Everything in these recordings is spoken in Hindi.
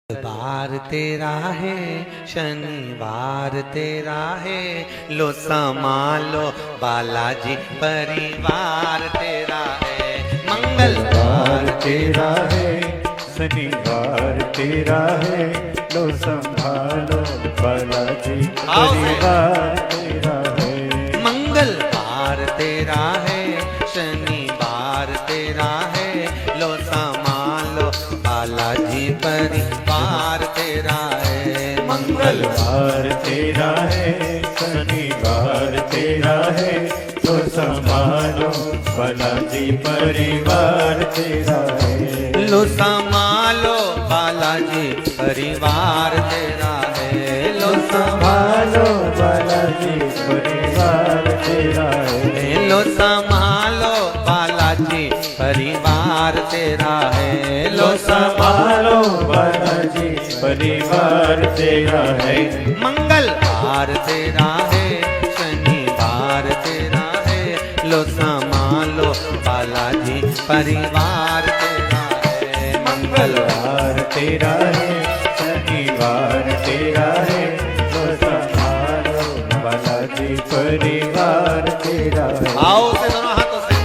बार तेरा है, शनिवार तेरा है, लो संभालो बालाजी परिवार तेरा है। मंगलवार तेरा है, शनिवार तेरा है, लो संभालो बालाजी परिवार तेरा है। मंगलवार तेरा है, शनिवार तेरा है, लो संभालो बालाजी परिवार तेरा है। मंगलवार तेरा है, शनिवार तेरा है, लो संभालो बालाजी परिवार तेरा है। लो संभालो बालाजी परिवार तेरा है। लो संभालो बालाजी परिवार तेरा है। लो संभालो बालाजी परिवार तेरा है। लो संभालो बालाजी परिवार तेरा है। मंगलवार तेरा है, शनिवार तेरा है, लो संभालो बालाजी परिवार तेरा है। मंगलवार तेरा है, शनिवार तेरा है, लो संभालो बालाजी परिवार तेरा है। आओ से दोनों हाथों से।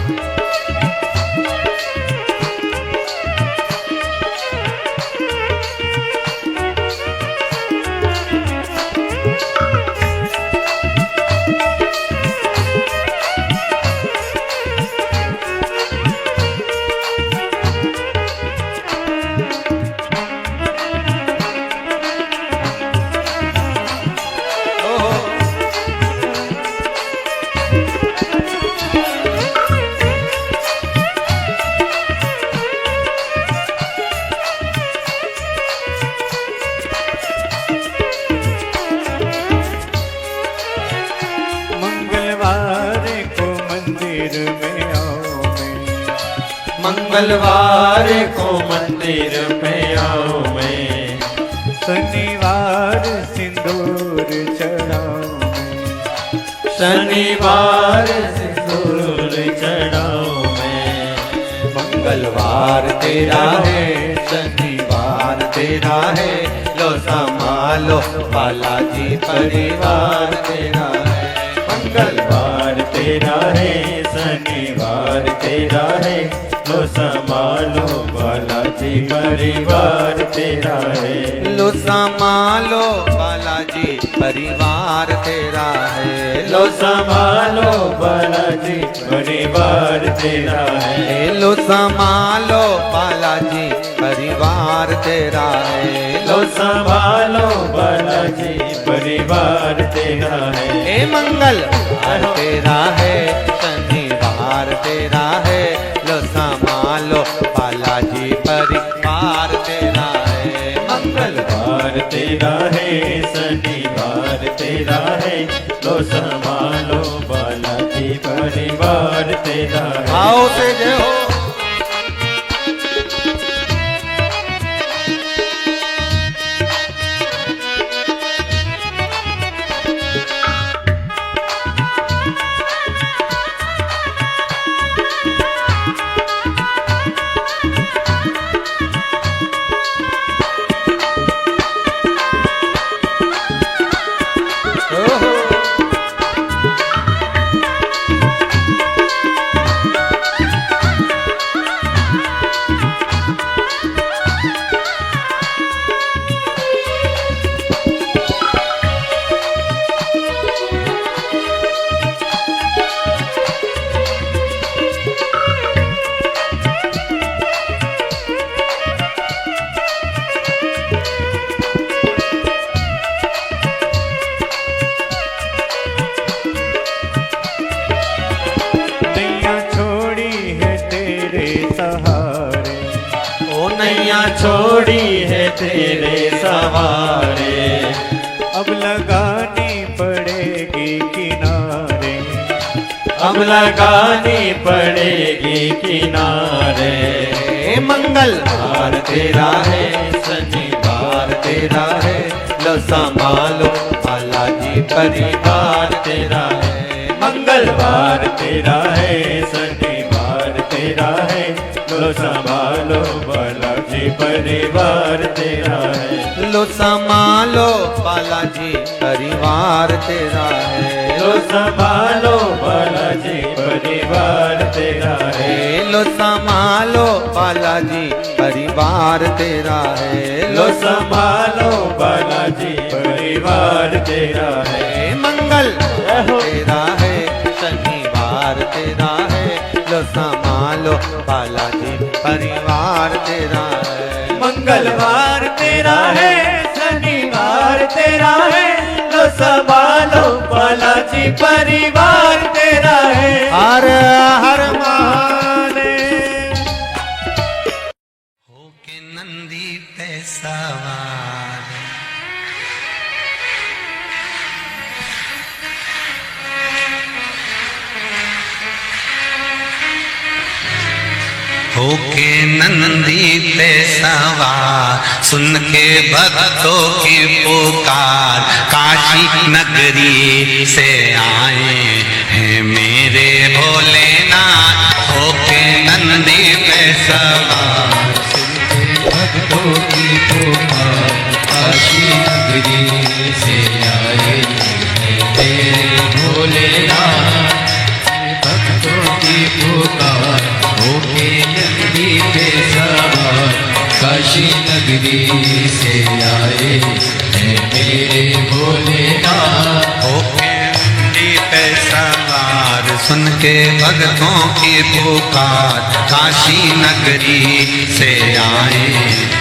मंगलवार को मंदिर में आओ मैं, मंगलवार को मंदिर में आओ मैं, शनिवार सिंदूर चढ़ाओ मैं, शनिवार सिंदूर चढ़ाओ मैं। मंगलवार तेरा है, शनिवार तेरा है, लो संभालो बालाजी परिवार तेरा है। मंगलवार तेरा है, शनिवार तेरा है, लो संभालो बालाजी परिवार तेरा है। लो संभालो बालाजी परिवार तेरा है। लो संभालो बालाजी परिवार तेरा है। लो संभालो बालाजी परिवार तेरा है। लो संभालो बालाजी परिवार तेरा है। ए मंगलवार तेरा है, शनिवार तेरा है, लो संभालो बालाजी परिवार तेरा है। मंगलवार तेरा है, शनिवार तेरा है, लो संभालो बालाजी परिवार तेरा है। आओ से जय हो। नैया छोड़ी है तेरे सवारे, अब लगानी पड़ेगी किनारे, अब लगानी पड़ेगी किनारे। मंगलवार तेरा है, शनिवार तेरा है, लो संभालो बालाजी परिवार तेरा है। मंगलवार तेरा है, शनिवार तेरा है, लो संभालो बालाजी परिवार तेरा है। लो संभालो बालाजी परिवार तेरा है। लो संभालो बालाजी परिवार तेरा है। लो संभालो बालाजी परिवार तेरा है। लो संभालो बालाजी परिवार तेरा है। मंगल तेरा है शनिवार तेरा है। लो संभालो बालाजी परिवार तेरा है। मंगलवार तेरा है, शनिवार तेरा है, लो संभालो बालाजी परिवार तेरा है। हर हर महादेव। होके नंदी पे सवार होके नंदी पे सवार सुन के भक्तों की पुकार काशी नगरी से आए हैं मेरे भोलेनाथ। होके नंदी पे सवार भक्तों की पुकार काशी नगरी से आए हैं तेरे भोलेनाथ। भक्तों की पुकार होके नगरी पे सवार काशी नगरी से आए हैं मेरे भोलेनाथ। होके नंदी पे सवार सुन के भक्तों की पुकार काशी नगरी से आए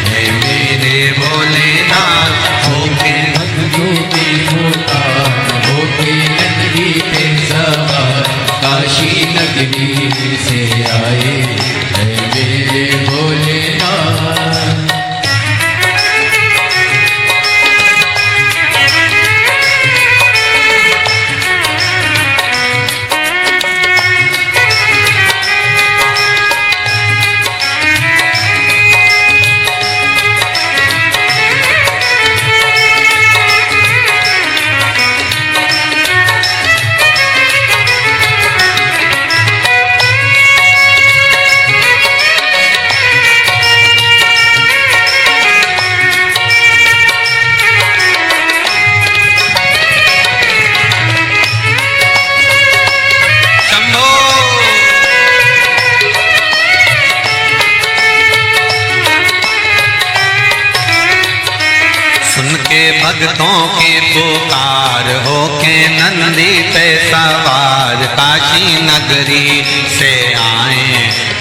हैं मेरे भोलेनाथ। होके भक्तों की पुकार होके नगरी पे सवार काशी नगरी से आए हैं मेरे भोलेनाथ। भक्तों की पुकार होके नंदी पे सवार काशी नगरी से आए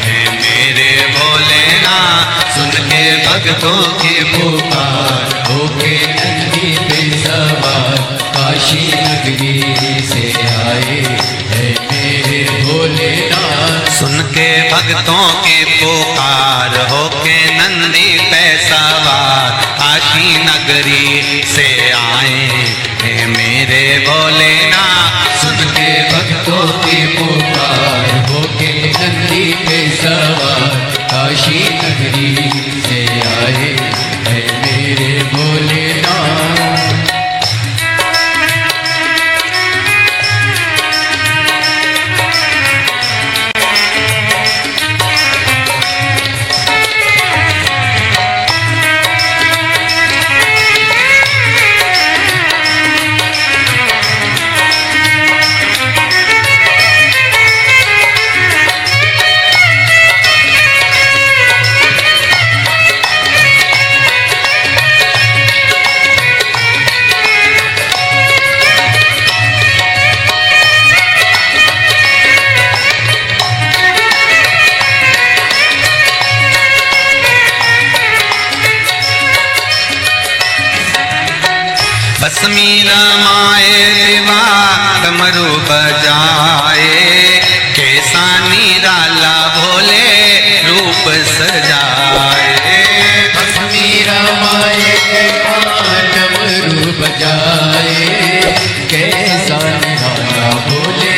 हैं मेरे भोलेनाथ। सुन के भक्तों की पुकार होके नंदी पे सवार काशी नगरी से आए हैं मेरे भोलेनाथ। सुन के भक्तों की पुकार होके नंदी पे सवार काशी नगरी से आए हैं मेरे भोलेनाथ। सुन के भक्तों की पुकार होके नंदी पे सवार काशी नगरी से आए हैं मेरे भोलेनाथ। भस्मी रमाए देवा डमरू बजाए कैसा निराला भोले रूप सजाए। भस्मी रमाए देवा डमरू बजाए कैसा निराला भोले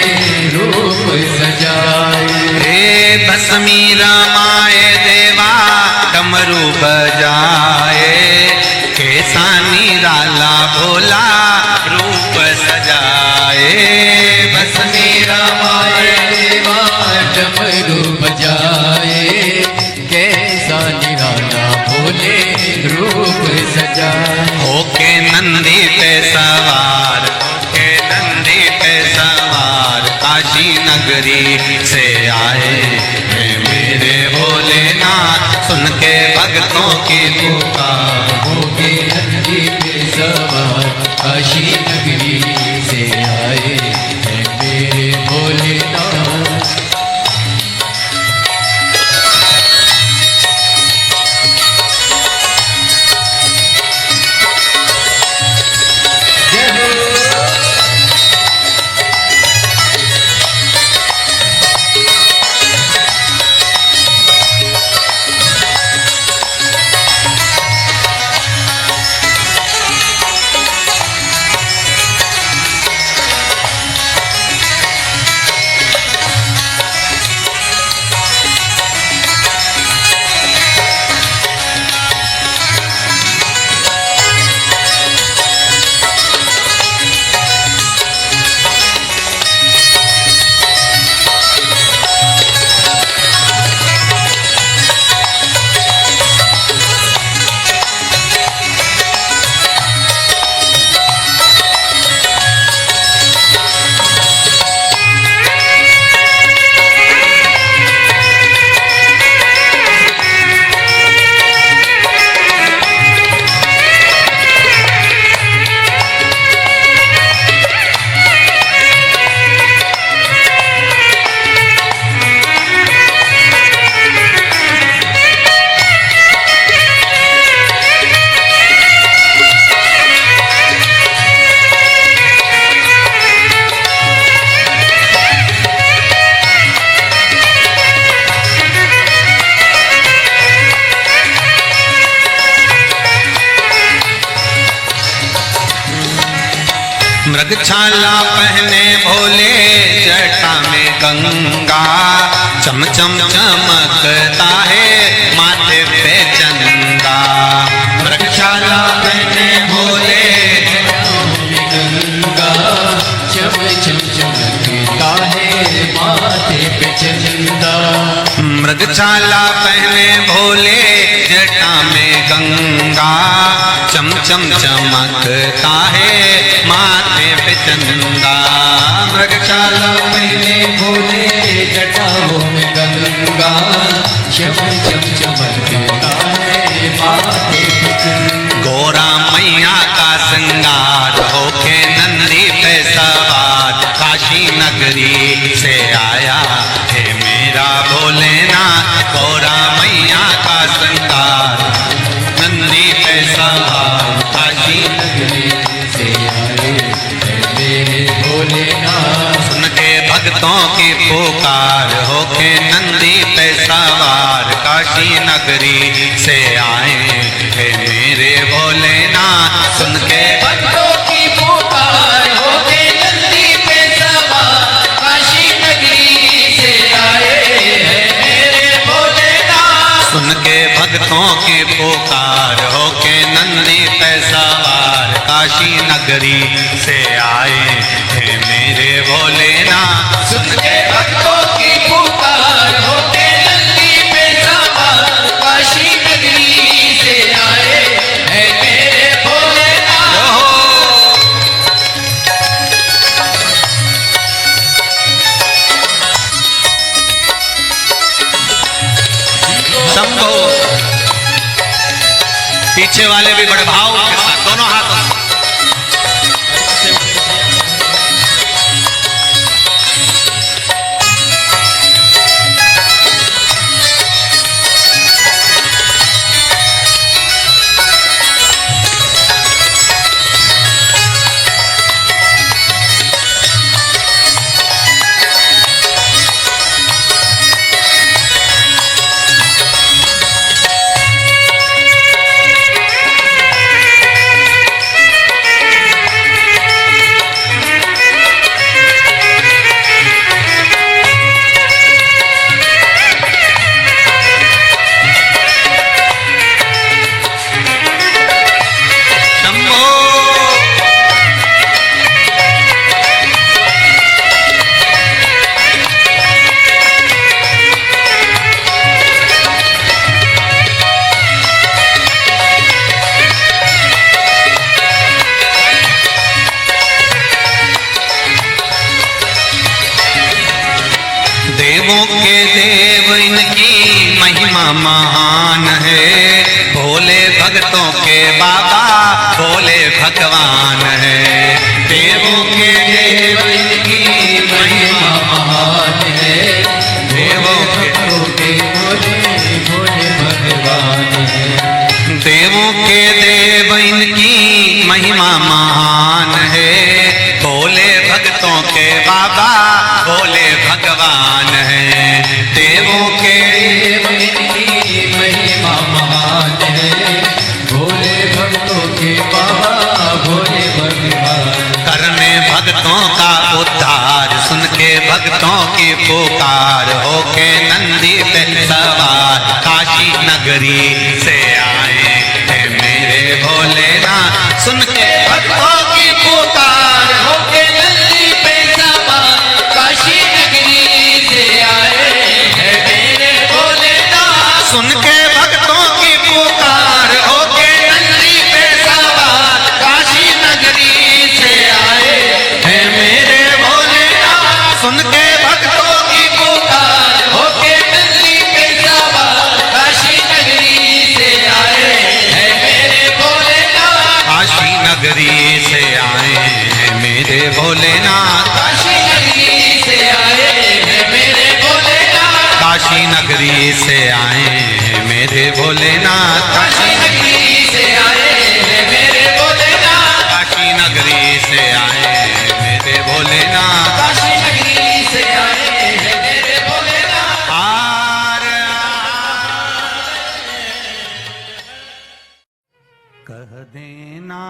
रूप सजाए। भस्मी रमाए देवा डमरू बजाए कैसा निराला भोला रूप सजाए। भस्मी रमाए देवा डमरू बजाए कैसा निराला जाए होके नंदी पे सवार, होके नंदी पे सवार काशी नगरी से आए हैं मेरे भोलेनाथ। सुन के भक्तों की पुकार, होके नंदी पे सवार काशी नगरी से आए हैं मेरे भोलेनाथ। मृगछाला पहने भोले जटा में गंगा, चम चम चमकता है माथे पे चंदा। मृगछाला पहने भोले गंगा चम चम चमकता है माथे पे चंदा। मृगछाला पहने भोले जटा में गंगा, चम चम चमकता है माथे पे चंदा। मृगशाला पहने भोले जटाओं में गंगा चम चम चमकता है माथे पे चंदा। गोरा मैया का श्रृंगार होके नंदी पे सवार काशी नगरी से आया है मेरा भोलेनाथ। गोरा मैया का श्रृंगार नंदी पे सवार काशी नगरी से आए हैं मेरे भोलेनाथ। सुन के भक्तों की पुकार होके नंदी पे सवार काशी नगरी से आए हैं मेरे भोलेनाथ। सुन के भक्तों की पुकार होके नंदी पे सवार काशी नगरी से आए हैं मेरे भोलेनाथ। सुन के भक्तों की पुकार होके नंदी पे सवार काशी नगरी से आए हैं मेरे भोलेनाथ। सुन के भक्तों की पुकार होके नंदी पे सवार काशी नगरी से आए हैं मेरे भोलेनाथ। शंभो। पीछे वाले भी बड़े भाव के साथ दोनों हाथों से। बाबा भोले भगवान है। देवों के देव इनकी महिमा महान है। देवों के भोले भोले भगवान है। देवों के देव इनकी महिमा महान है। भोले भक्तों के बाबा भोले भगवान है। देवों के देव इनकी महिमा महान है। भोले भक्तों के बाबा भोले भगवान। करने भक्तों का उद्धार, सुन के भक्तों की पुकार, होके नंदी पे सवार काशी नगरी से आए हैं मेरे भोलेनाथ। सुन के भक्तों की पुकार, होके नंदी पे सवार काशी नगरी से आए हैं मेरे भोलेनाथ। सुन के भक्तों की पुकार, होके नंदी पे सवार काशी नगरी से आए हैं मेरे भोलेनाथ। सुन के भक्तों की पुकार, होके नंदी पे सवार काशी नगरी से आए हैं मेरे भोलेनाथ। काशी नगरी से आए हैं मेरे भोलेनाथ। काशी नगरी से आए हैं मेरे भोलेनाथ। काशी नगरी से आए हैं मेरे भोलेनाथ। काशी नगरी से आए हैं मेरे भोलेनाथ। काशी नगरी से आए हैं मेरे भोलेनाथ। काशी नगरी से आए हैं मेरे भोलेनाथ। हार कह देना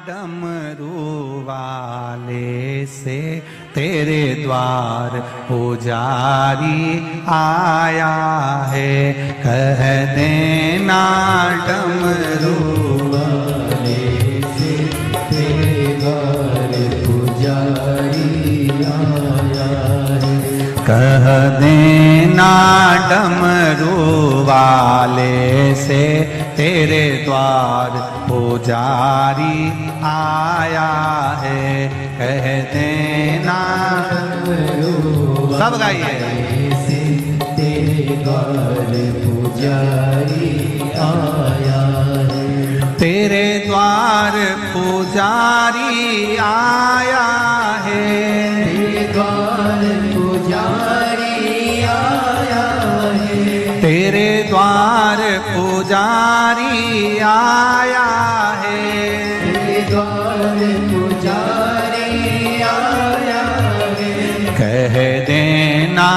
डमरू वाले से तेरे द्वार पुजारी आया है। कह देना डमरू वाले से तेरे द्वार पुजारी आया है। कह देना डमरू वाले से तेरे द्वार पुजारी आया है। कह देना सब गाइए। से तेरे द्वार पुजारी आया है। तेरे द्वार पुजारी आया है। तेरे द्वार पुजारी आया है। तेरे द्वार पुजारी आया है। तेरे द्वार पुजारी आया है। कह देना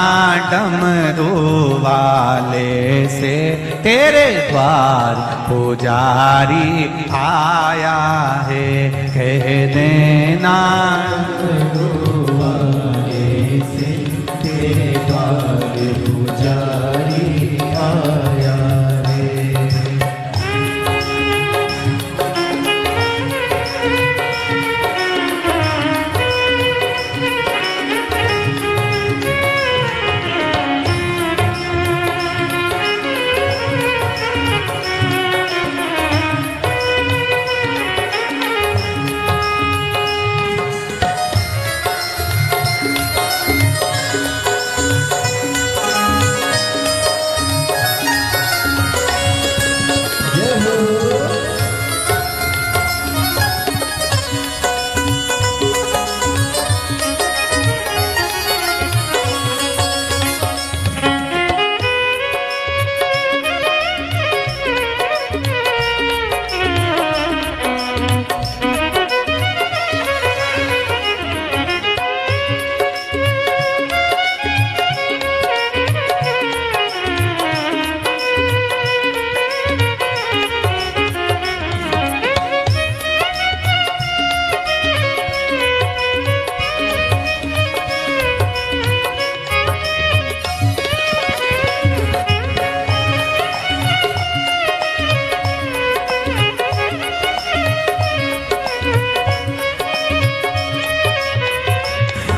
डमरू वाले से तेरे द्वार पुजारी आया है। कह देना वाले से तेरे द्वार पुजारी आया है।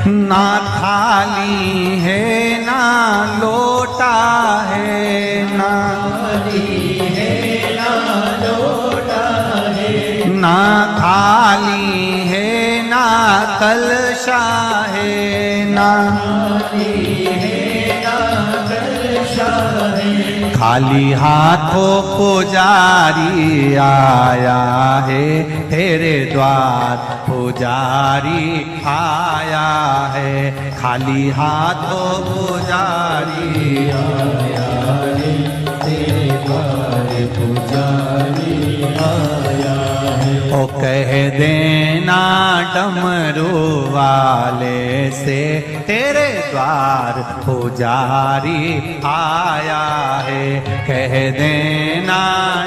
ना थाली है ना लोटा है, ना ना थाली है ना कलशा है, ना खाली हाथों पुजारी आया है तेरे द्वार, पुजारी आया है। खाली हाथों पुजारी आया है तेरे द्वार, पुजारी आया है। ओ कह देना डमरू वाले से तेरे द्वार पुजारी आया है। कह देना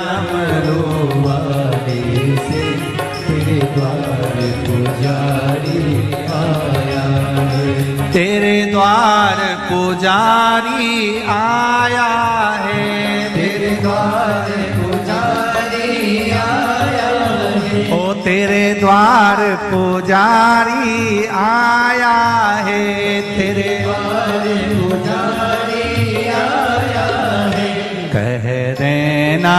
डमरू वाले से तेरे द्वार, पुजारी आया है। तेरे द्वार पुजारी आया है। तेरे द्वार पुजारी आया है। ओ तेरे द्वार पुजारी आया है। तेरे द्वार पुजारी आया है। कह देना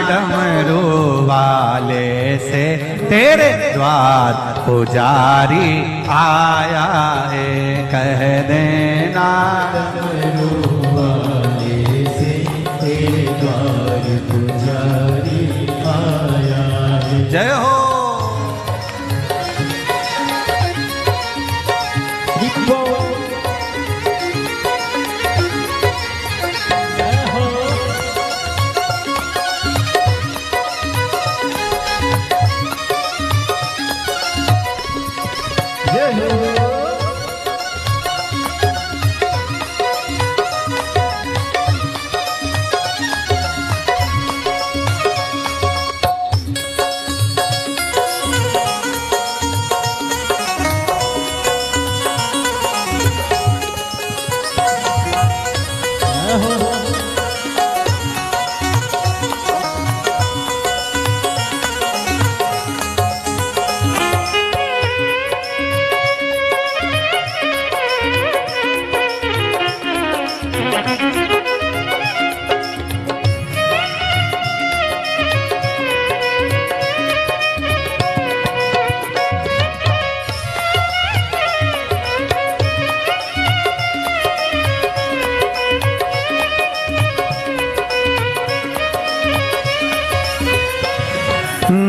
डमरू वाले से तेरे द्वार पुजारी आया है। कह देना डमरू वाले से तेरे द्वार, पुजारी आया है। जय हो।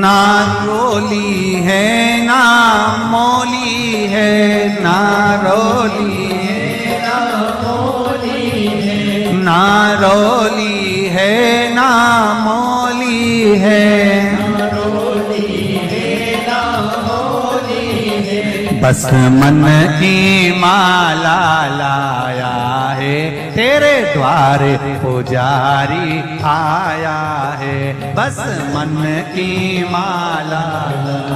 ना रोली है ना मौली है, ना रोली है ना मोली है। ना रोली है ना मौली है। रोली है ना मोली है। बस मन की माला लाया है तेरे द्वार पुजारी आया है। बस मन की माला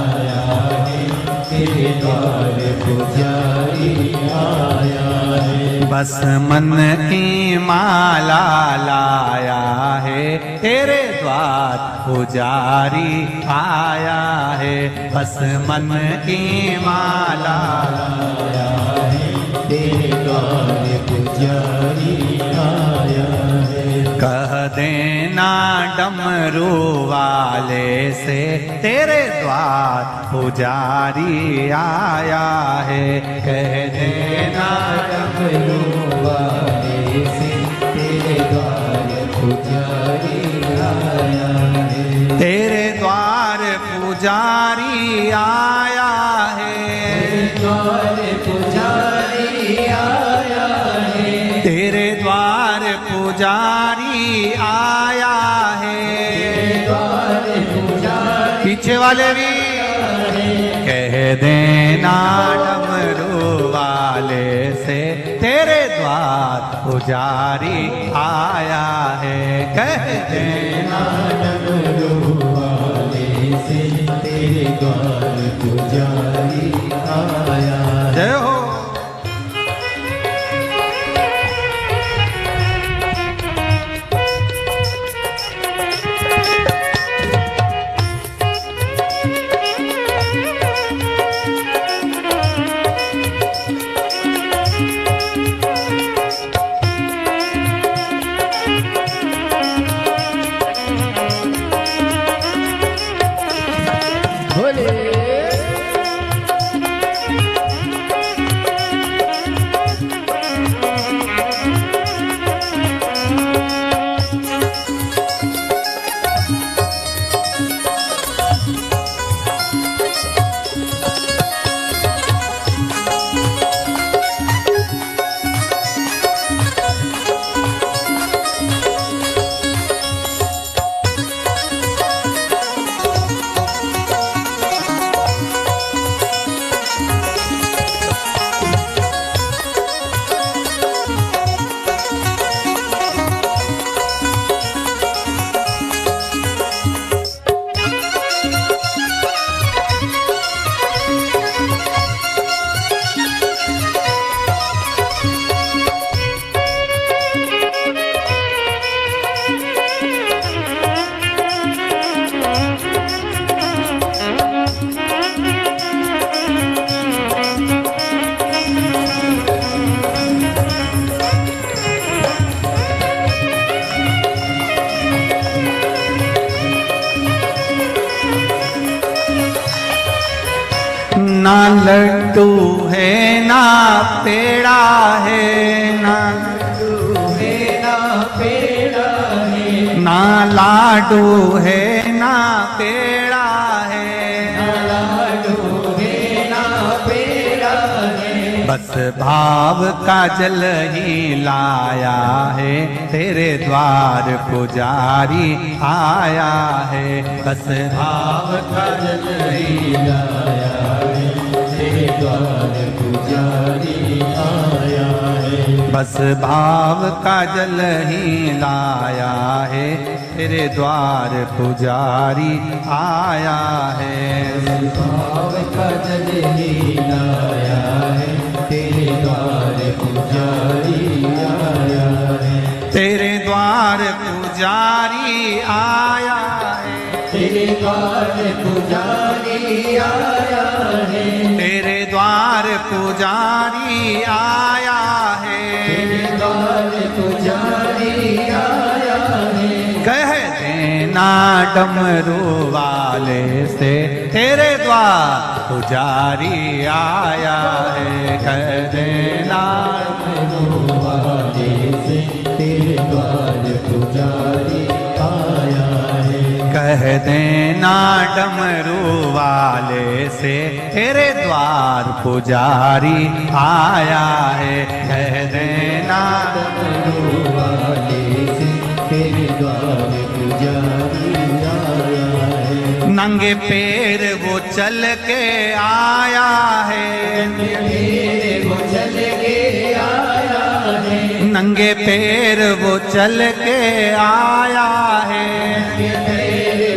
आया है तेरे द्वार, पुजारी आया है। बस मन की माला लाया है तेरे द्वार पुजारी आया है। बस मन की माला आया है तेरे द्वार, पुजारी आया है। कह देना डमरू वाले से तेरे द्वार पुजारी आया है। कह देना डमरू वाले से तेरे द्वार, पुजारी आया है। तेरे द्वार पुजारी आया है। द्वार पुजारी आया है। तेरे द्वार पुजारी आया है। द्वार पुजारी पीछे वाले भी कह देना डमरू वाले से तेरे द्वार पुजारी आया है। कह देना डमरू वाले से तेरे द्वार, पुजारी आया है। जय हो। ना लड्डू है ना पेड़ा है, ना ना लाडू है ना पेड़ा है, बस भाव का जल ही लाया है, तेरे द्वार पुजारी आया है। बस भाव का जल ही लाया है, तेरे द्वार पुजारी आया है। बस भाव का जल ही लाया है, तेरे द्वार पुजारी आया है। भाव का जल ही लाया है, तेरे द्वार पुजारी आया है। तेरे द्वार पुजारी आया है, तेरे द्वार पुजारी आया है। तेरे द्वार पुजारी आया है, तेरे द्वार पुजारी आया है। कह देना डमरू वाले से, तेरे द्वार पुजारी आया है। कह देना डमरू वाले से, तेरे द्वार पुजारी आया है। कह देना डमरू वाले से, तेरे द्वार पुजारी आया है। कह देना डमरू वाले से, तेरे द्वार पुजारी आया है। नंगे पैर वो चल के आया है, वो चल के आया है। नंगे पैर वो चल के आया है,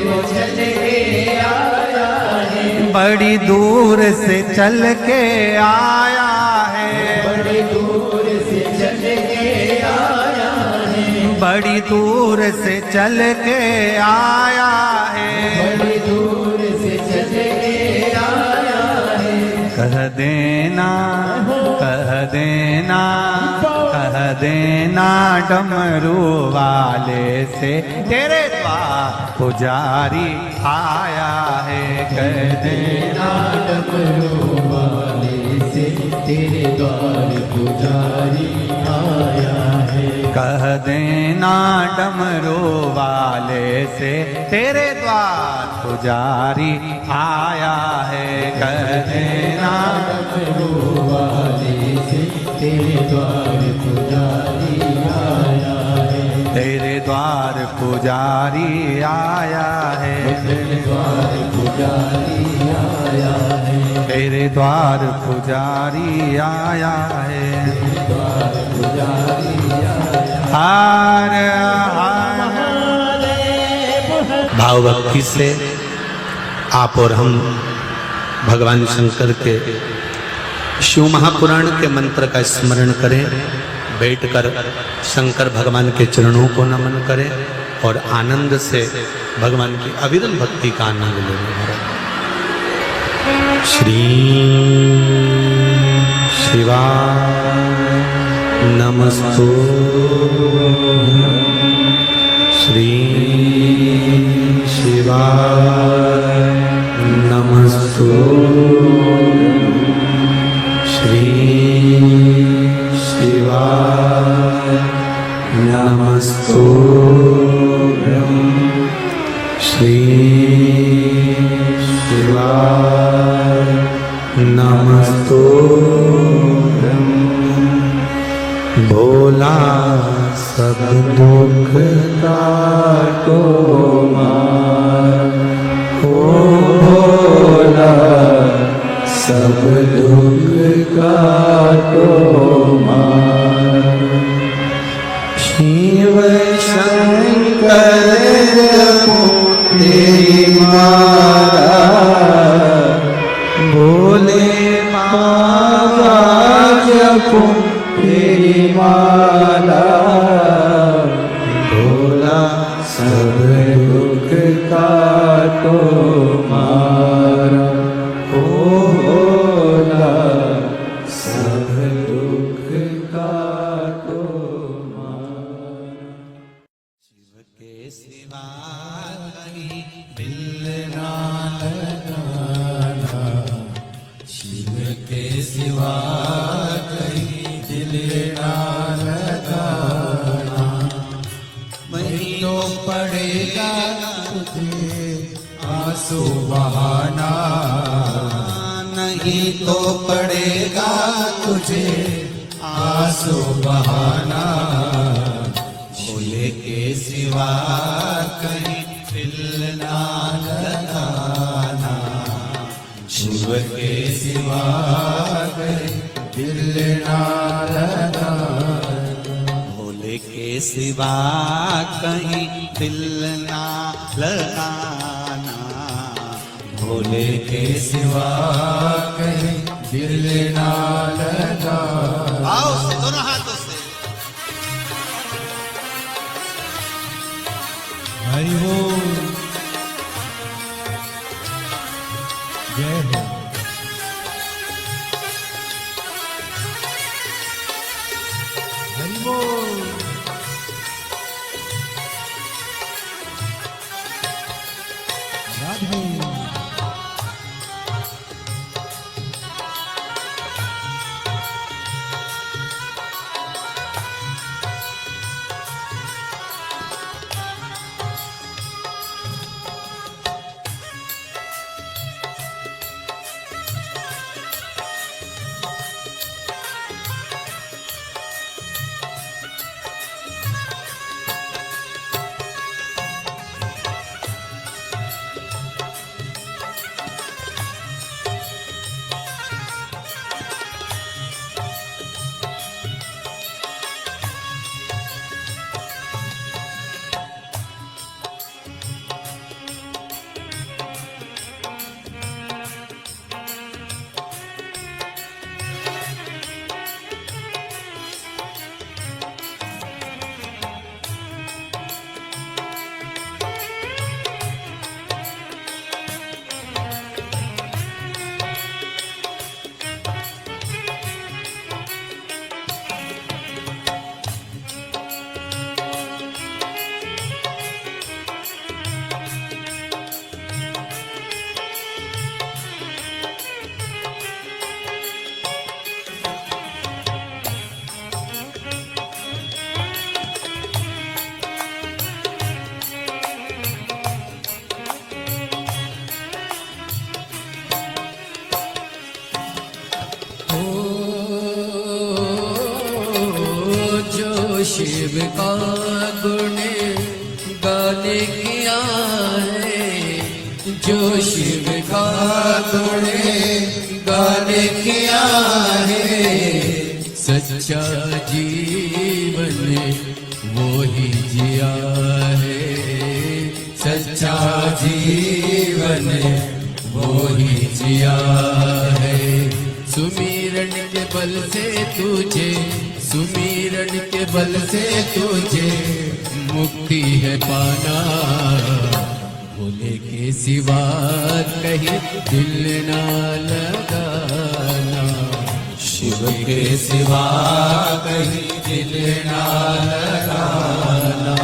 वो चल के आया है। बड़ी दूर से चल के आया है, बड़ी दूर से चल के आया है। बड़ी दूर से चल के आया है, बड़ी दूर से चल के आया है। कह देना, कह देना, कह देना डमरू वाले से, तेरे द्वार पुजारी आया है। कह देना डमरू वाले से, तेरे द्वार पुजारी आया है। कह देना डमरू वाले से, तेरे द्वार पुजारी आया है। कह देना डमरू वाले से, तेरे द्वार पुजारी आया है। तेरे द्वार पुजारी आया है, तेरे द्वार पुजारी आया है। तेरे द्वार पुजारी आया है, तेरे द्वार पुजारी आया। हार हार भाव भक्ति से आप और हम भगवान शंकर के शिव महापुराण के मंत्र का स्मरण करें, बैठकर शंकर भगवान के चरणों को नमन करें और आनंद से भगवान की अविरल भक्ति का आनंद लें। श्री शिवाय नमस्तु, श्री शिवाय नमस्तु, श्री शिवाय नमस्तु, श्री शिवाय नमस्तु। भोला सब दुख काटो मार, ओ भोला सब दुख काटो मार। शिव शंकर तेरी मारा, भोले बाबा जपो तेरी माला। भोला सब दुख काटो मारा, ओ भोला सब दुख काटो मारा। शिव के सिवा कहीं दिल ना लगाना, सिवा कहीं दिल ना लगाना। नहीं तो पड़ेगा तुझे आंसू बहाना, नहीं तो पड़ेगा तुझे आंसू बहाना। भोले के सिवा कहीं दिल ना लगाना, शिव के सिवा कहीं दिल ना लगाना। भोले के सिवा कहीं दिल ना लगाना, भोले के सिवा कहीं दिल ना लगाना। आओ से दोनों हाथों से। हरि बोल, जय हो। हरि बोल, राधे। शिव का गुण गाने किया है, जो शिव का गुण गाने किया है। सच्चा जीवन वो ही जिया है, सच्चा जीवन वो ही जिया है। सुमिरन के बल से तुझे, सुमिरन के बल से तुझे मुक्ति है पाना। भोले के सिवा कहीं दिल ना लगाना, शिव के सिवा कहीं दिल ना लगाना।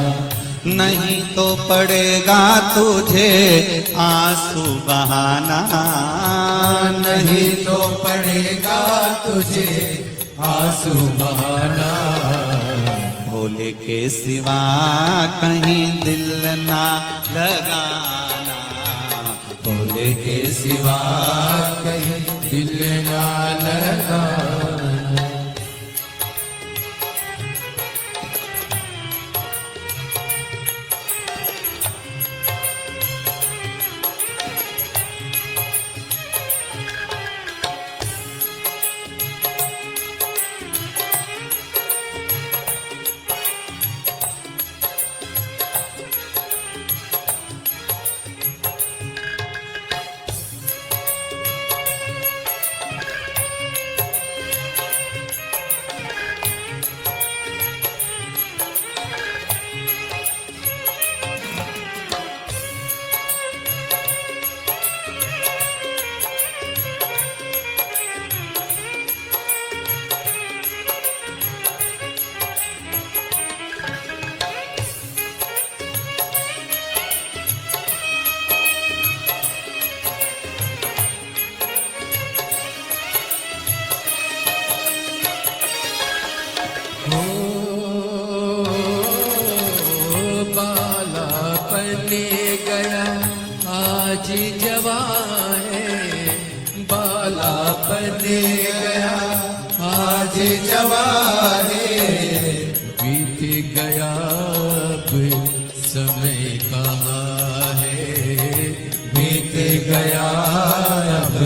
नहीं तो पड़ेगा तुझे आंसू बहाना, नहीं तो पड़ेगा तुझे आंसू बहाना। भोले के सिवा कहीं दिल ना लगाना, भोले के सिवा कहीं दिल ना लगाना। जवाए बाला बने गया आज जवाए बीत गया अब समय कहाँ है बीत गया अब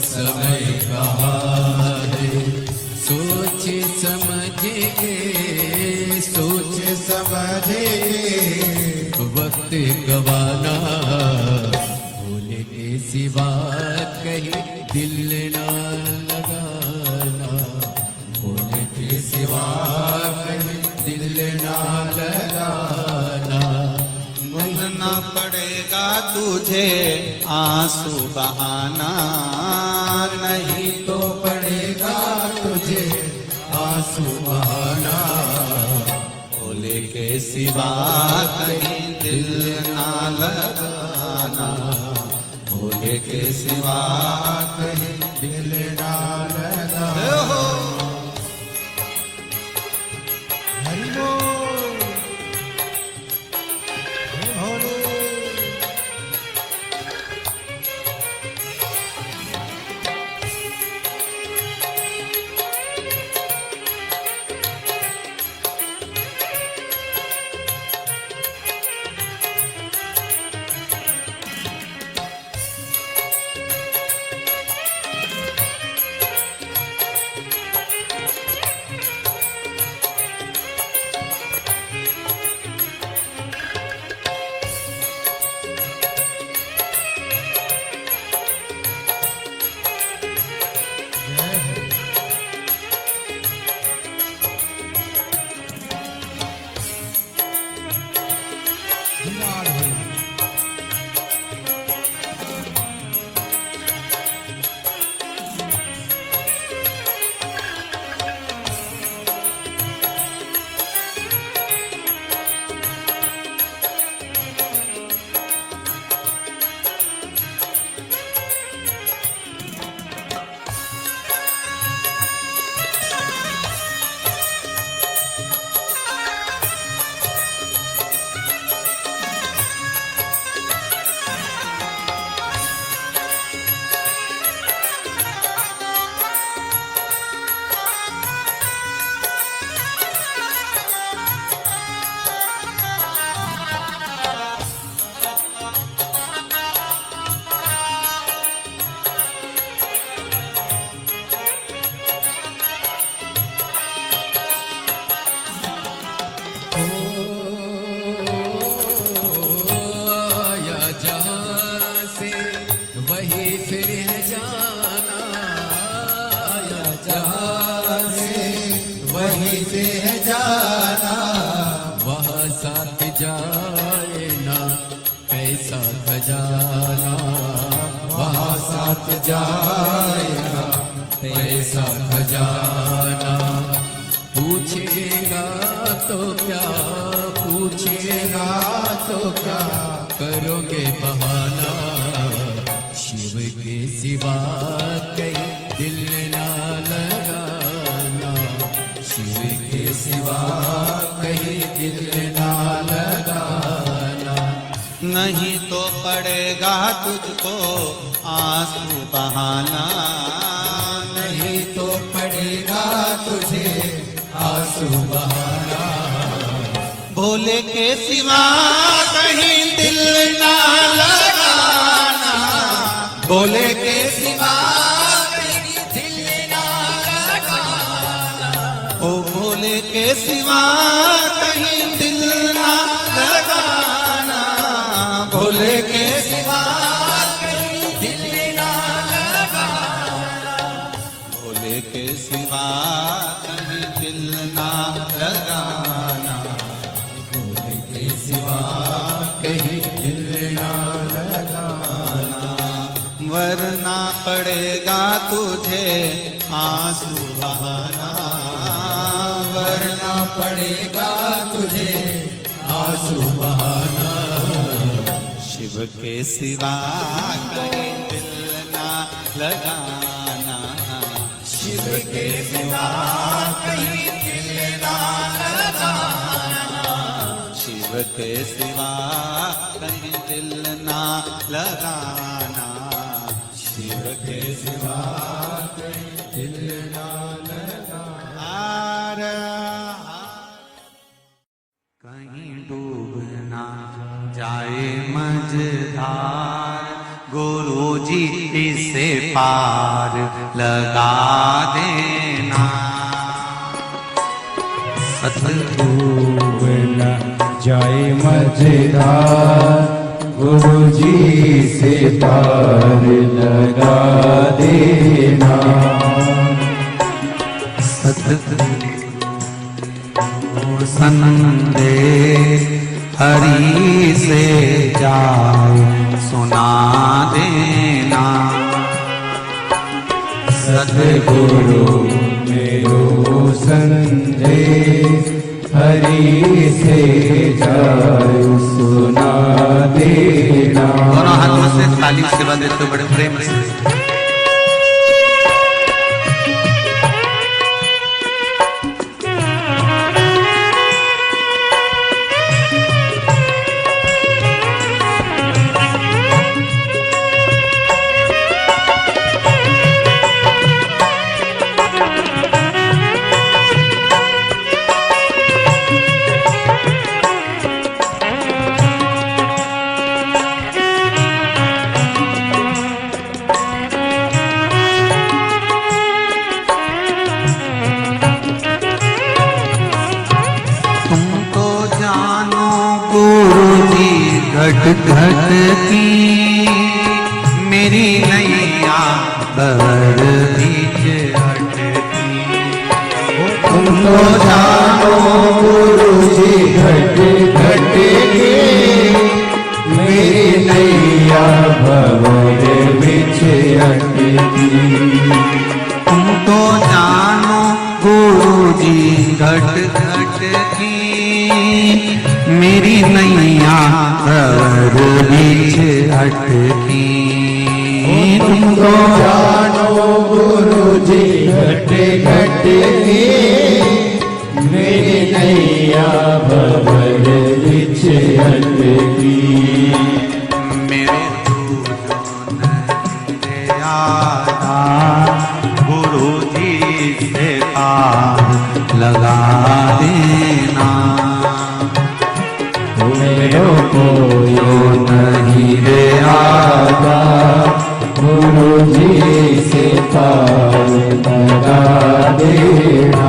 समय कहाँ है सोच समझे वक्त गवाना भूले के सिवा कहीं दिल ना लगाना भूले के सिवा कहीं दिल ना लगाना बुझना पड़ेगा तुझे आंसू बहाना नहीं तो पड़ेगा तुझे आंसू बहाना भोले के सिवा कहीं दिल ना लगाना भोले के सिवा कहीं दिल ना लगाना हरि बोल भोले जाए ना पैसा खजाना, वहाँ साथ जाए ना पैसा खजाना। पूछेगा तो क्या, पूछेगा तो क्या करोगे बहाना। शिव के सिवा कहीं दिल ना लगाना, शिव के सिवा कहीं दिल ना लगाना। नहीं तो पड़ेगा तुझको आंसू बहाना, नहीं तो पड़ेगा तुझे आंसू बहाना। भोले के सिवा कहीं दिल ना लगाना, भोले के सिवा कहीं दिल ना लगाना। ओ भोले के सिवा कहीं दिल ना लगाना, भोले के सिवा कहीं दिल ना लगाना। भोले के सिवा कहीं दिल ना लगाना, भोले के सिवा कहीं दिल ना लगाना। वरना पड़ेगा तुझे आंसू बहाना, वरना पड़ेगा तुझे आंसू बहाना। शिव के सिवा कहीं दिल ना लगाना, शिव के सिवा कहीं दिल ना लगाना। शिव के सिवा कहीं दिल ना लगाना, शिव के सिवा कहीं दिल ना लगाना। हार कहीं डूब ना जाए मझधार, गुरु जी इसे पार लगा देना। डूब न जाए मझधार, गुरु जी से पार लगा देना। सतगुरु संदेश हरि से जाए सुना देना। सतगुरु मेरो संदेश हरि से जाए सुना देना। दोनों हाथों से ताली सेवा देते हो बड़े प्रेम से। घट घट की मेरी नैया भंवर बीच अटकी। तुम तो जानो गुरु जी घट घट की मेरी नैया भंवर बीच अटकी। तुम तो जानो गुरु जी घट घट की मेरी नैया भंवर बीच अटकी। तुम तो जानो गुरु जी घट घट की मेरी नैया भंवर बीच अटकी। मेरे दूजो नहीं आधा गुरु जी से पार लगा देना। मेरो कोई नहीं रे आता गुरु जी से पार लगा देना।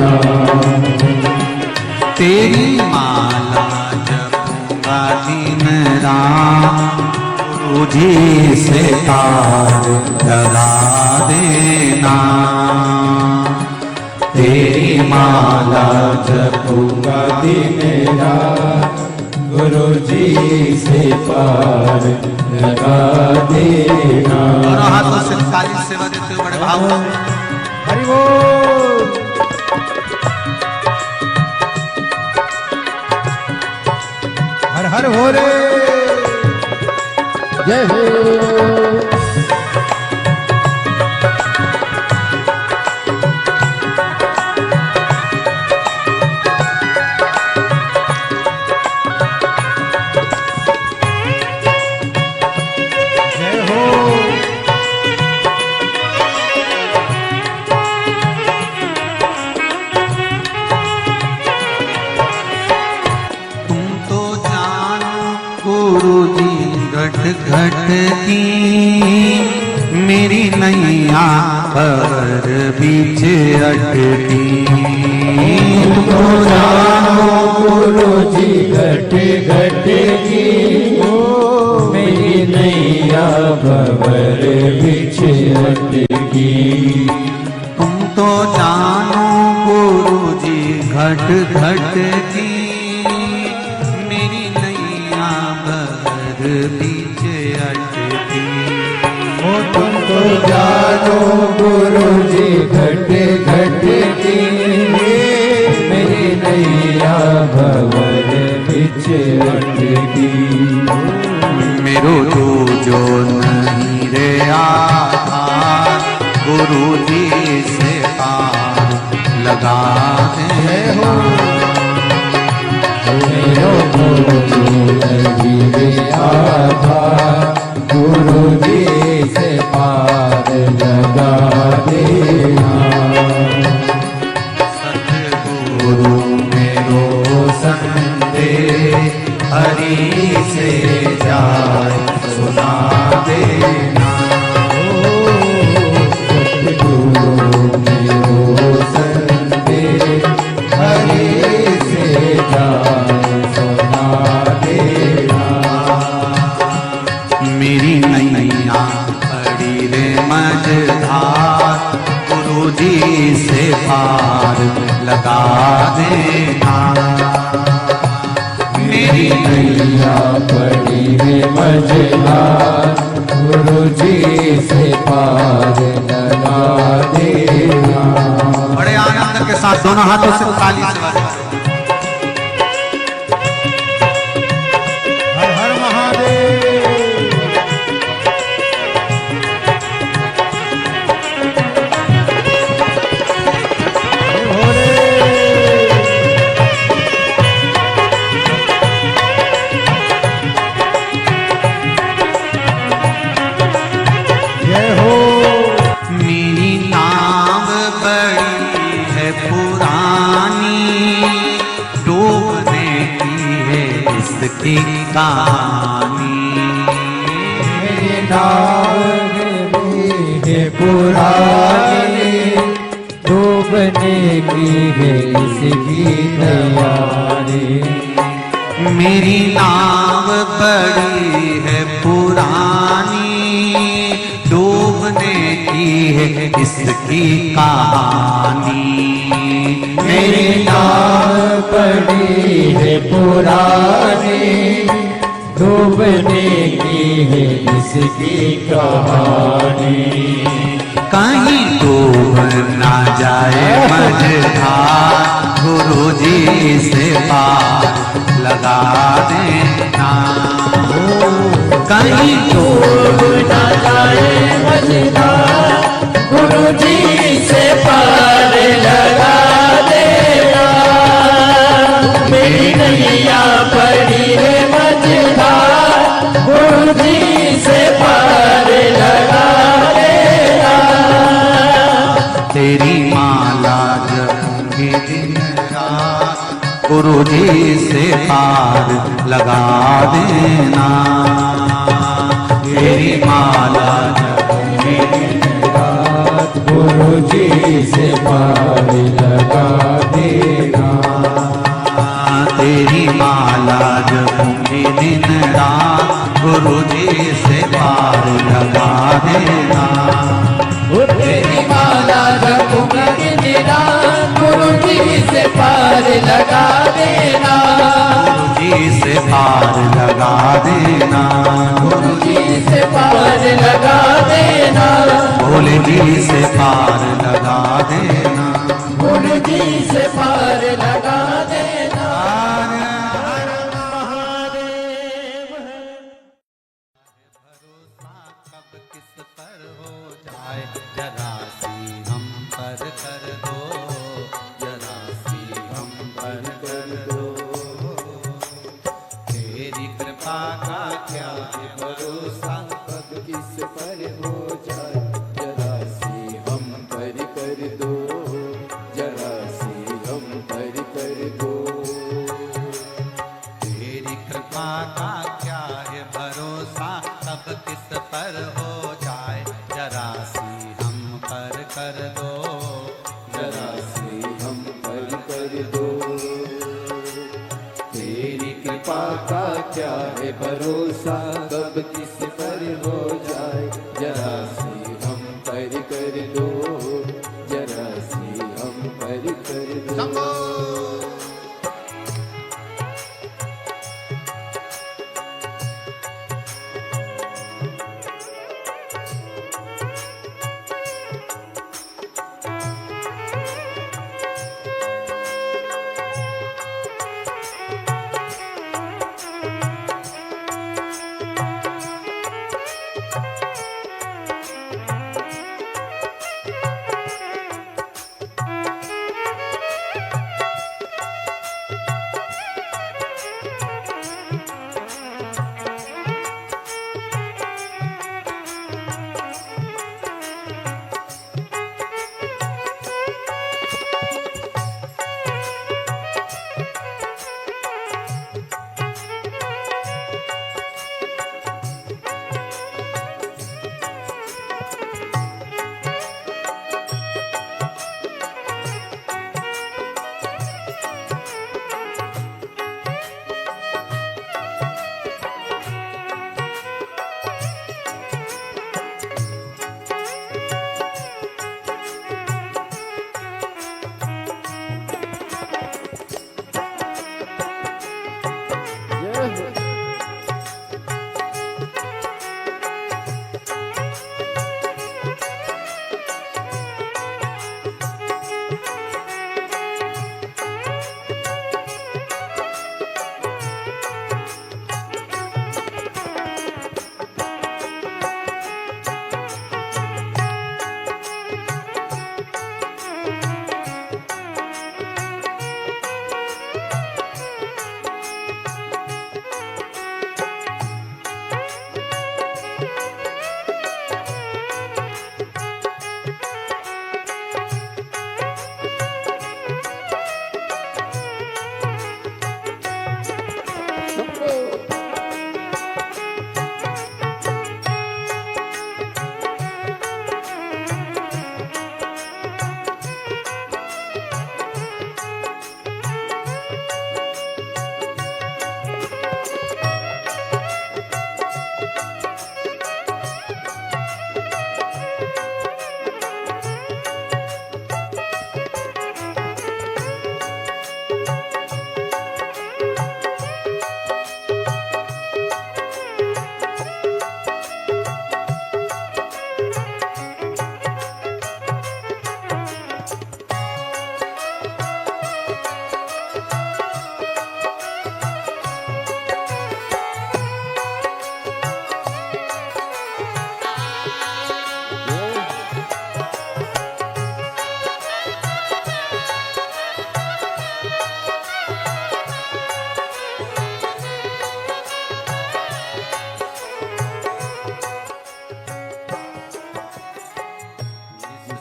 तेरी माला जपूंगा दिन रात गुरु जी से पार लगा देना। तेरी माला जपूंगा दिन रात गुरु जी से पार लगा देना। दोनों हाथों से ताली सेवा देते हुए बड़े भाव से। हरि बोल। हर हर भोले जय हो। गुरु जी घट घट की मेरी नैया भंवर बीच अटकी। तो जानो गुरु जी घट घट की मेरी नैया भंवर बीच अटकी। तुम तो जानो गुरु जी घट घट की मेरी नैया भंवर बीच अटकी। तुम तो जानो गुरु जी घट घट की मेरी नैया भंवर बीच अटकी। मेरो दूजो नहीं रे आधार गुरु जी से पार लगा देना। मेरो लगी आधार गुरु जी से पार लगा देना। सतगुरु मेरो संदेश हरि से जाए सुना देना। सतगुरु मेरो संदेश हरि से जाए सुना देना। मेरी नैया बड़ी रे मझधार गुरु जी से पार लगा देना। मेरी नैया पड़ी है मझधार गुरु जी से पार लगा देना। बड़े आनंद के साथ दोनों हाथों से ताली से बजाओ। हर हर महादेव। जय हो। मेरी नाव बड़ी है पुरानी डूबने की है इसकी कहानी। मेरी नाव है पुरानी डूबने की है इसकी तैयारी। मेरी नाव बड़ी है पुरानी डूबने की है इसकी कहानी। मेरी नाव पड़ी है पुरानी डूबने की है इसकी कहानी। कहीं डूब ना जाए मझधार गुरु जी से पार लगा देना। कहीं डूब ना जाए मझधार गुरु जी से पार लगा देना। मेरी नैया पड़ी है मझधार गुरु जी से पार लगा देना। तेरी माला जपूंगी दिन रात गुरु जी से पार लगा देना। तेरी माला जपूंगी दिन रात गुरु जी से पार लगा देना। तेरी माला जपूंगी दिन रात गुरु जी से पार लगा देना। तेरी माला जपूंगी दिन रात गुरु जी से पार लगा देना। गुरु जी से पार लगा देना। गुरु जी से पार लगा देना। भोले जी से पार लगा देना। गुरु जी से पार लगा देना। भरोसा कब किस पर हो जाए जरा सी हम पर कर दो। जरा सी हम पर कर दो। तेरी कृपा का क्या है भरोसा कब किस पर हो जाए जरा सी हम पर कर दो। जरा सी हम पर कर दो। तेरी कृपा का क्या है भरोसा कब किस पर हो जाए जरा सी हम पर कर दो। जरा सी हम पर कर दो। तेरी कृपा का क्या है भरोसा कब किस पर हो जाए जरा सी हम पर कर दो। जरा सी हम पर कर दो।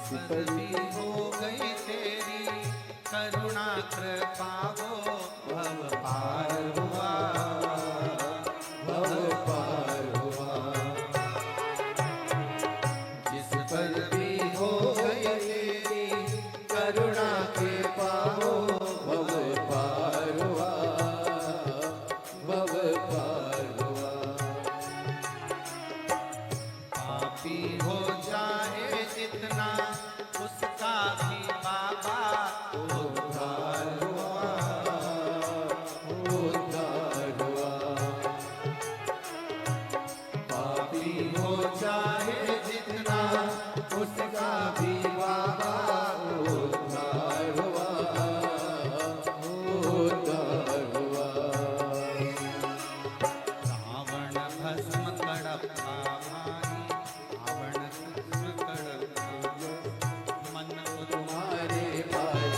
जिस पर पर भी हो गई तेरी करुणा कृपा वो भव पार हुआ, भव पार हुआ। जिस पर भी हो गई तेरी करुणा के पाओ भव पार हुआ, भव पार हुआ। पापी हो चाहे जितना उसका भी बाबा उद्धार हुआ, उद्धार हुआ। पापी हो चाहे जितना उसका भी बाबा उद्धार हुआ, उद्धार हुआ। रावण भस्म कड़प्पा भाई, रावण भस्म कड़प्पा मन तुम्हारे पास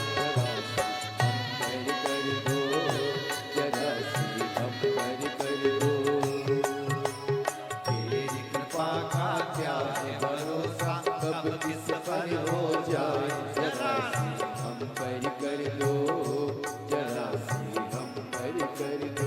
जरा सी हम पर कर दो, तेरी कृपा का क्या है भरोसा, कब किस पर हो जाए जरा सी हम पर कर दो, जरा सी हम पर कर दो।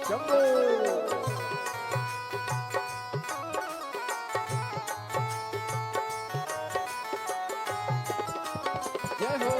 शंभो जय हो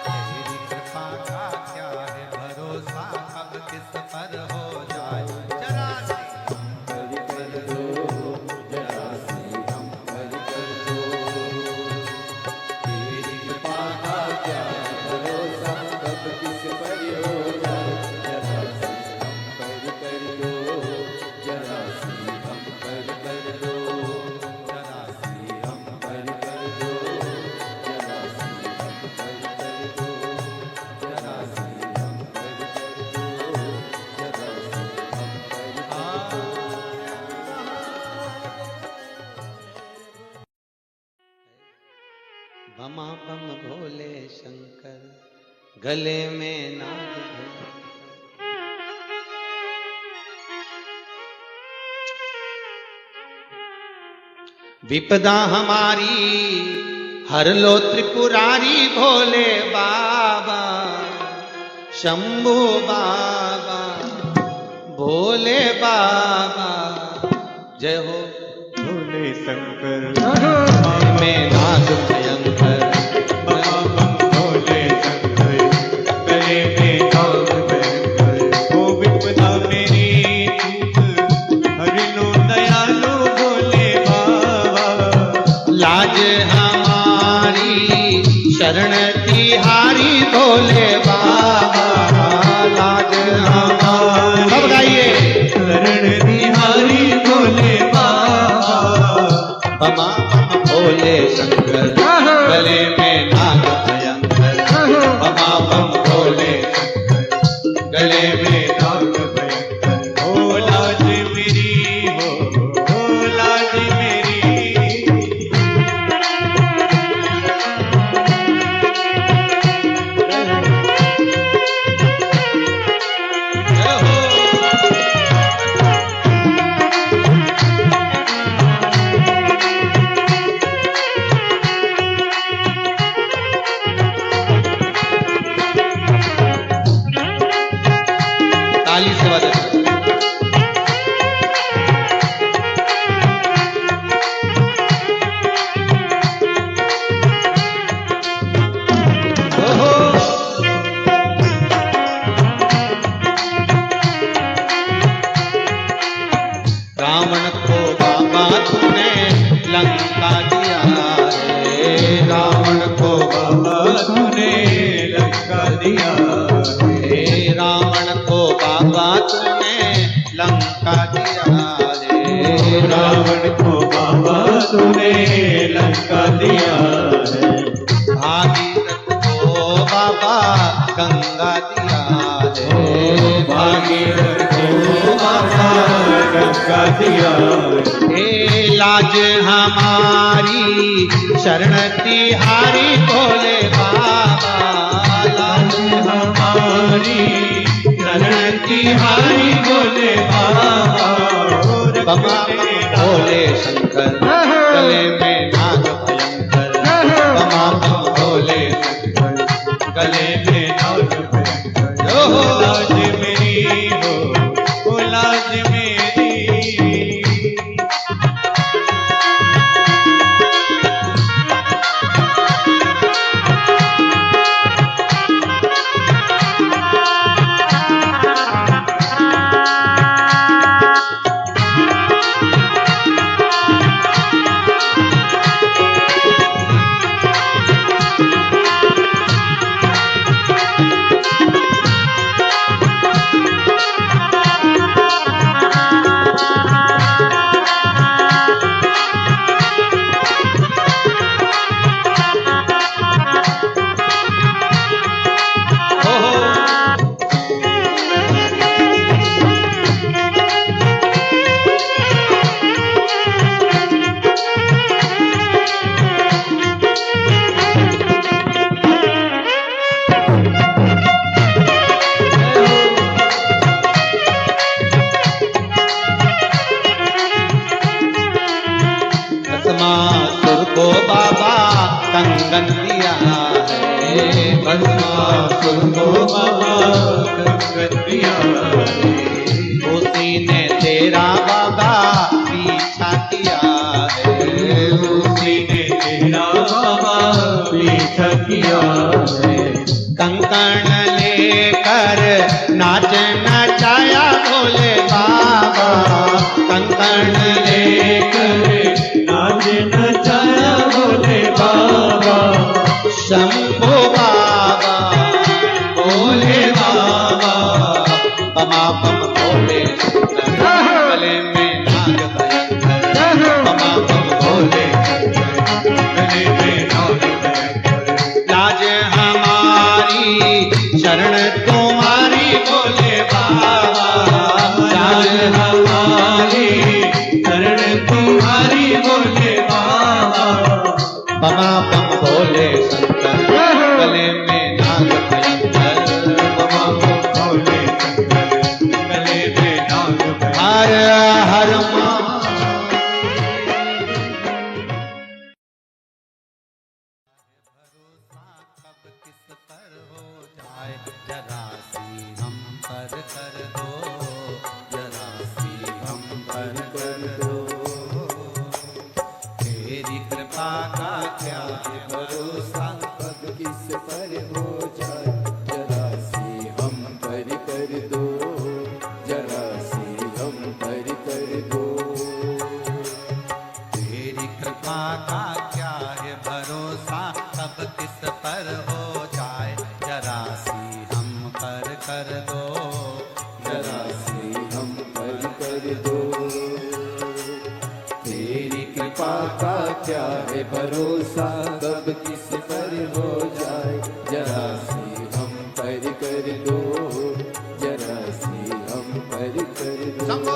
तेरी कृपा का क्या है भरोसा, कब किस पर हो जाए जरा सी हरि कर दो जरा सी हम हरि कर दो तेरी कृपा का क्या भरोसा कब किस पर हो जाए जरा सी हम हरि कर दो जरा सी हम हरि कर दो जरा सी हम हरि कर दो जरा सी हम हरि कर दो जरा सी हम हरि कर दो जरा सी हम हरि कर दो बमा बम भोले शंकर, गले में नाग भयंकर। विपदा हमारी हर लो त्रिपुरारी भोले बाबा, शंभू बाबा, भोले बाबा, जय हो भोले शंकर में नाग भयंकर। भोले शंकर गले में नाग भयंकर ओ विपदा मेरी तू हरि लो दयालु भोले बाबा लाज हमारी शरण तिहारी भोले बाबा, लाज हमारी। सब गाइए शरण बिहारी भोले बाबा बमा बम भोले शंकर, गले में नाग भयंकर। बमा बम भोले शंकर, गले में नाग भयंकर हो लाज मेरी हो लाज मेरी जय हो। ताली से बजाओ। ओहो। रावण को बाबा तूने लंका दिया रे, रावण को बाबा तूने लंका दिया रे, रावण को बाबा तूने लंका दिया रे, रावण को बाबा तूने लंका दिया है भागीरथ को बाबा गंगा दिया रे, भागीरथ को बाबा गंगा दिया हे लाज हमारी शरण तिहारी भोले बाबा, लाज हमारी शरण तिहारी भोले बाबा बमा भोले शंकर, गले में नाग भयंकर। गले में नाग भयंकर लाज मेरी हो लाज मेरी भस्मासुर को बाबा कंगन दिया है, भस्मासुर को बाबा कंगन दिया है, उसी ने तेरा बाबा पीछा किया है, उसी ने तेरा बाबा पीछा किया है। कंकण लेकर नाच नचाया भोले बाबा, कंकण लेकर नाच नचाया भोले बाबा, शंभो बाबा भोले बाबा, बमा बम भोले गले में नाग भयंकर, बमा बम भोले गले में नाग भयंकर, लाज हमारी शरण तुम्हारी भोले बाबा, लाज हमारी शरण तुम्हारी भोले बाबा, बमा बम भोले शंकर गले में नाग भयंकर, बमा बम भोले शंकर गले में नाग भयंकर। हर हर महादेव। कब किस पर हो जाए जरा सी हम पर कर दो, जरा सी हम पर कर दो, तेरी कृपा का क्या है भरोसा, कब किस पर हो जाए जरा सी हम पर कर दो, जरा सी हम पर कर दो, तेरी कृपा का क्या है भरोसा, कब किस पर हो जाए जरा सी हम पर कर दो, जरा सी हम पर कर दो, तेरी कृपा का क्या है भरोसा, कब किस पर हो जाए जरा सी हम पर कर दो, जरा सी हम पर कर दो।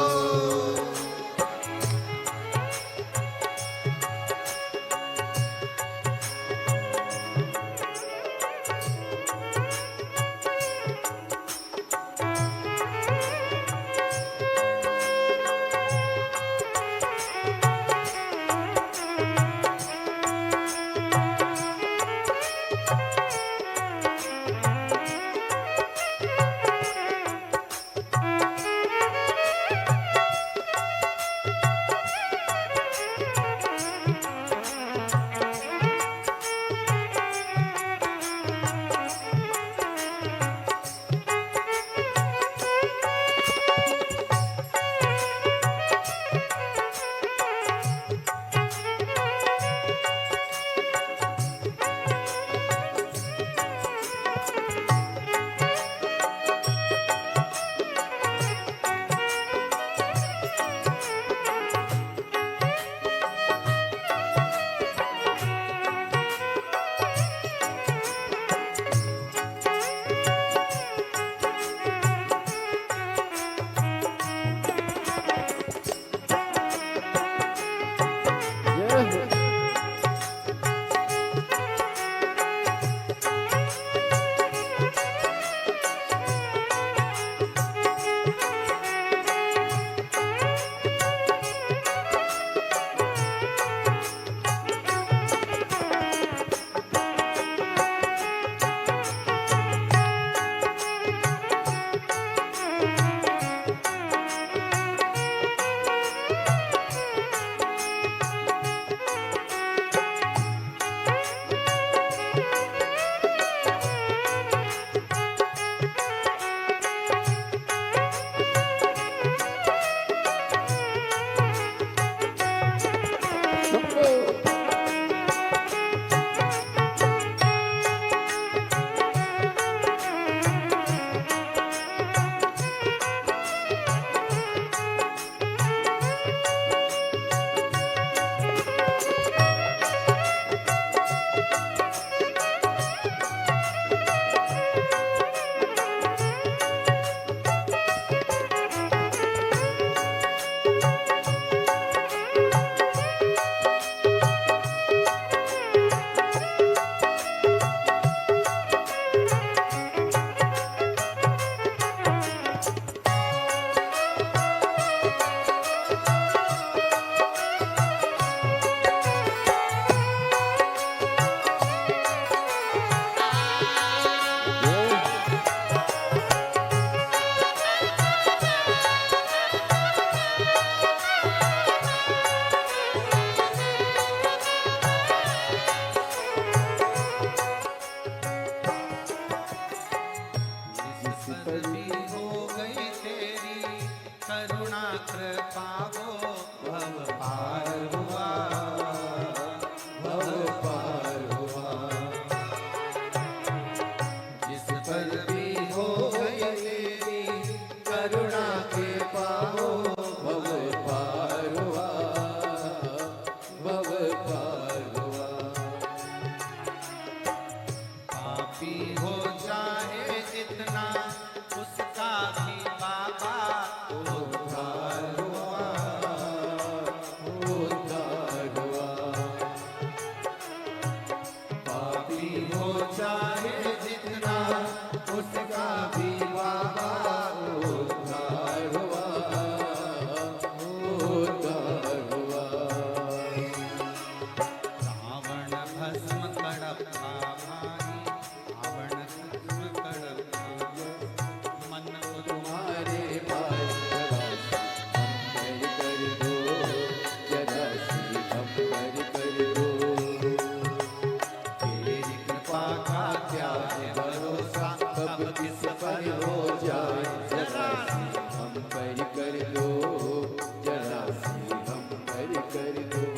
पार हुआ। जिस पर भी हो गई तेरी करुणा के पाओ, भव पार हुआ, भव पार हुआ। पापी हो चाहे जितना उसका भी बाबा उद्धार हुआ, उद्धार हुआ। पापी हो चाहे जितना उसका भी बाबा उद्धार हुआ, उद्धार हुआ। रावण भस्म कड़प्पा भाई, रावण भस्म कड़प्पा मन को तुम्हारे भाई जरा सी हम कर दो, तेरी कृपा का क्या है भरोसा, कब किस पर हो जाए। जरा सी हम कर दो, जरा सी हम कर दो।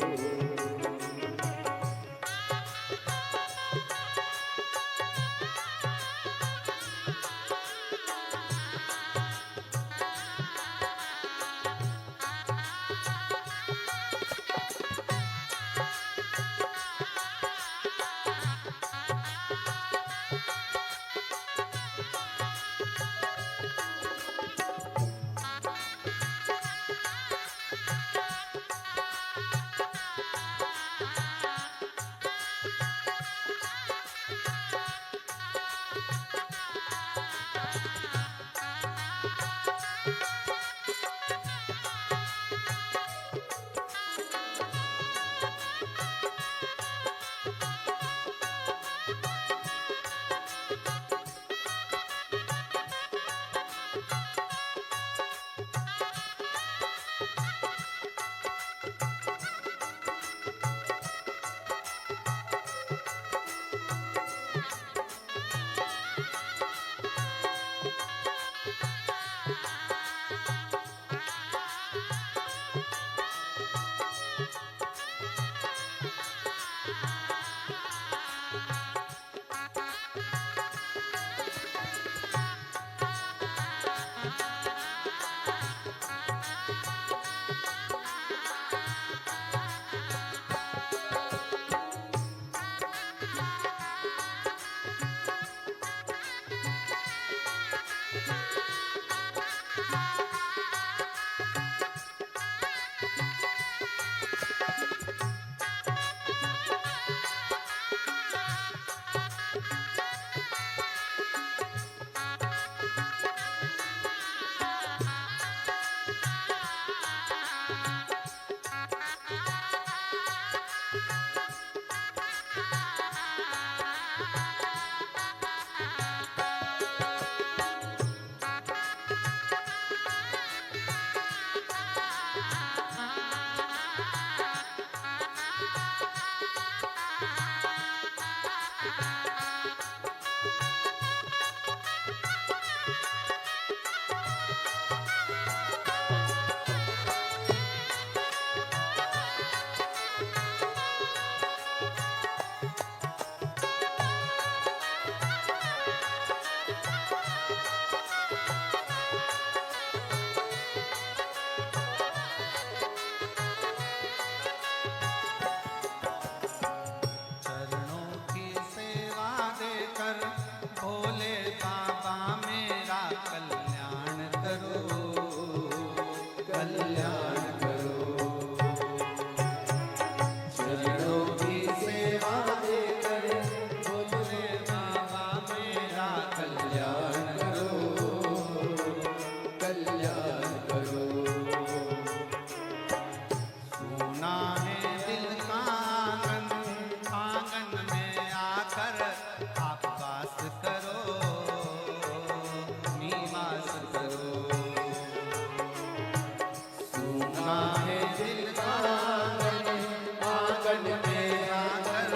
आंगन में आकर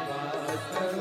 वास करो।